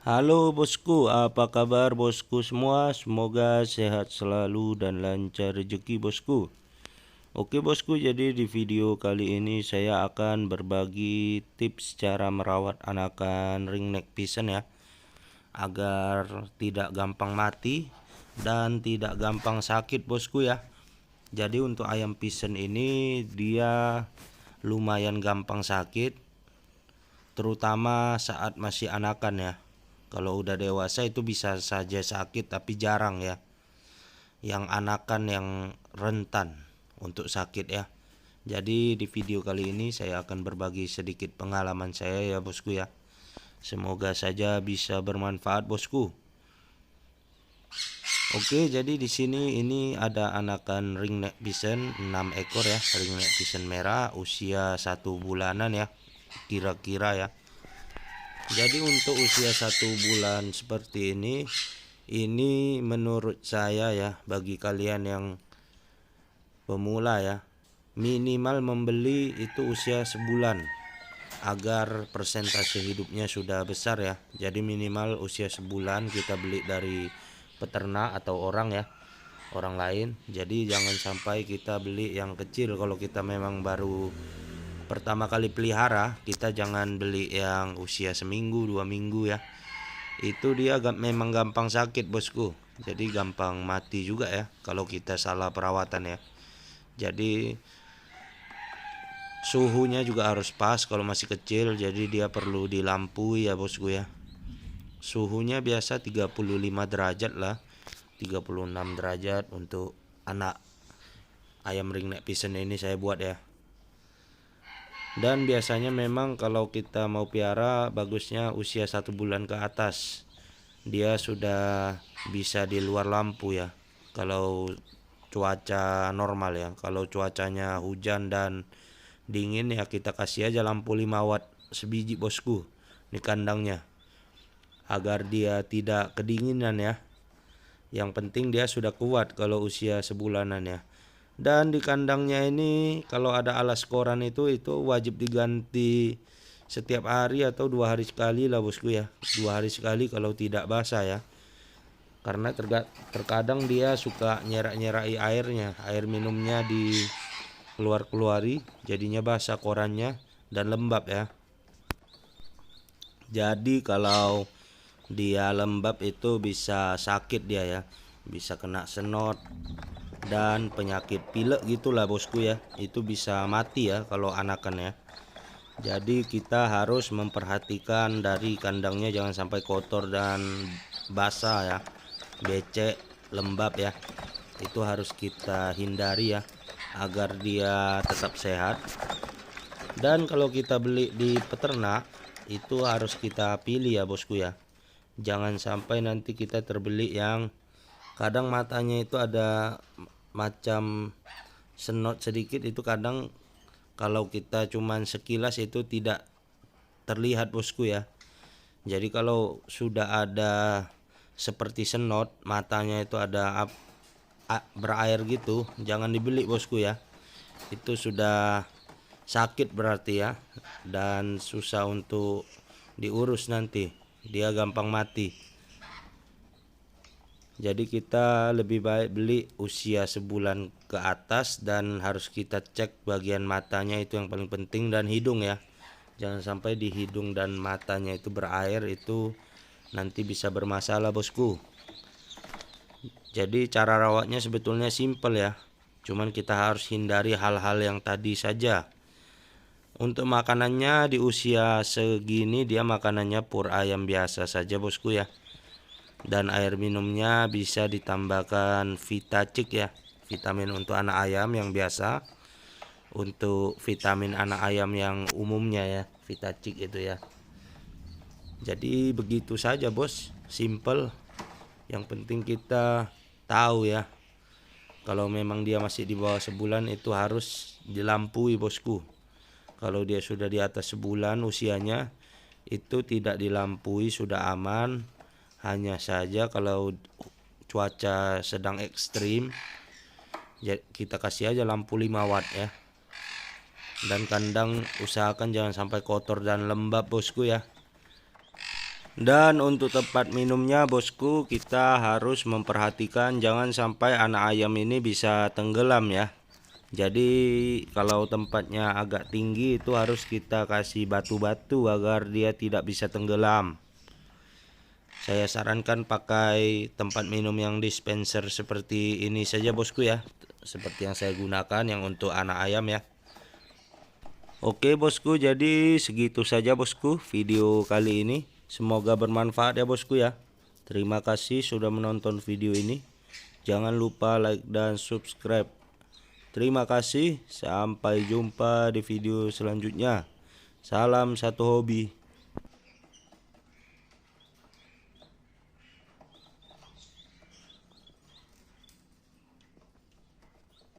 Halo bosku, apa kabar bosku semua? Semoga sehat selalu dan lancar rezeki bosku. Oke bosku, jadi di video kali ini saya akan berbagi tips cara merawat anakan ringneck pigeon ya, agar tidak gampang mati dan tidak gampang sakit bosku ya. Jadi untuk ayam pigeon ini dia lumayan gampang sakit, terutama saat masih anakan ya. Kalau udah dewasa itu bisa saja sakit tapi jarang ya. Yang anakan yang rentan untuk sakit ya. Jadi di video kali ini saya akan berbagi sedikit pengalaman saya ya bosku ya. Semoga saja bisa bermanfaat bosku. Oke, jadi di sini ini ada anakan ringneck pigeon 6 ekor ya, ringneck pigeon merah usia 1 bulanan ya, kira-kira ya. Jadi untuk usia 1 bulan seperti ini menurut saya ya, bagi kalian yang pemula ya, minimal membeli itu usia sebulan agar persentase hidupnya sudah besar ya. Jadi minimal usia sebulan kita beli dari peternak atau orang ya, orang lain. Jadi jangan sampai kita beli yang kecil. Kalau kita memang baru pertama kali pelihara, kita jangan beli yang usia seminggu 2 minggu ya. Itu dia memang gampang sakit bosku. Jadi gampang mati juga ya kalau kita salah perawatan ya. Jadi suhunya juga harus pas kalau masih kecil, jadi dia perlu dilampui ya bosku ya. Suhunya biasa 35 derajat lah, 36 derajat untuk anak ayam ringneck pigeon ini saya buat ya. Dan biasanya memang kalau kita mau piara bagusnya usia 1 bulan ke atas. Dia sudah bisa di luar lampu ya. Kalau cuaca normal ya. Kalau cuacanya hujan dan dingin ya kita kasih aja lampu 5 watt sebiji bosku di kandangnya, agar dia tidak kedinginan ya. Yang penting dia sudah kuat kalau usia sebulanan ya. Dan di kandangnya ini kalau ada alas koran itu wajib diganti setiap hari atau 2 hari sekali lah bosku ya. 2 hari sekali kalau tidak basah ya. Karena terkadang dia suka nyerak-nyerai airnya, air minumnya di keluari jadinya basah korannya dan lembab ya. Jadi kalau dia lembab itu bisa sakit dia ya, bisa kena senot dan penyakit pilek gitulah bosku ya. Itu bisa mati ya kalau anakan ya. Jadi kita harus memperhatikan dari kandangnya jangan sampai kotor dan basah ya, becek, lembab ya. Itu harus kita hindari ya, agar dia tetap sehat. Dan kalau kita beli di peternak itu harus kita pilih ya bosku ya. Jangan sampai nanti kita terbeli yang kadang matanya itu ada macam senot sedikit, itu kadang kalau kita cuman sekilas itu tidak terlihat bosku ya. Jadi kalau sudah ada seperti senot, matanya itu ada berair gitu, jangan dibeli bosku ya. Itu sudah sakit berarti ya, dan susah untuk diurus nanti, dia gampang mati. Jadi kita lebih baik beli usia sebulan ke atas, dan harus kita cek bagian matanya itu yang paling penting, dan hidung ya. Jangan sampai di hidung dan matanya itu berair, itu nanti bisa bermasalah bosku. Jadi cara rawatnya sebetulnya simpel ya. Cuman kita harus hindari hal-hal yang tadi saja. Untuk makanannya di usia segini dia makanannya pur ayam biasa saja bosku ya. Dan air minumnya bisa ditambahkan Vitacik ya, vitamin untuk anak ayam yang biasa. Untuk vitamin anak ayam yang umumnya ya, Vitacik itu ya. Jadi begitu saja bos, simple. Yang penting kita tahu ya, kalau memang dia masih di bawah sebulan itu harus dilampui bosku. Kalau dia sudah di atas sebulan usianya itu tidak dilampui sudah aman. Hanya saja kalau cuaca sedang ekstrim kita kasih aja lampu 5 watt ya. Dan kandang usahakan jangan sampai kotor dan lembab bosku ya. Dan untuk tempat minumnya bosku, kita harus memperhatikan jangan sampai anak ayam ini bisa tenggelam ya. Jadi kalau tempatnya agak tinggi itu harus kita kasih batu-batu agar dia tidak bisa tenggelam. Saya sarankan pakai tempat minum yang dispenser seperti ini saja bosku ya, seperti yang saya gunakan yang untuk anak ayam ya. Oke bosku, jadi segitu saja bosku video kali ini. Semoga bermanfaat ya bosku ya. Terima kasih sudah menonton video ini. Jangan lupa like dan subscribe. Terima kasih, sampai jumpa di video selanjutnya. Salam satu hobi.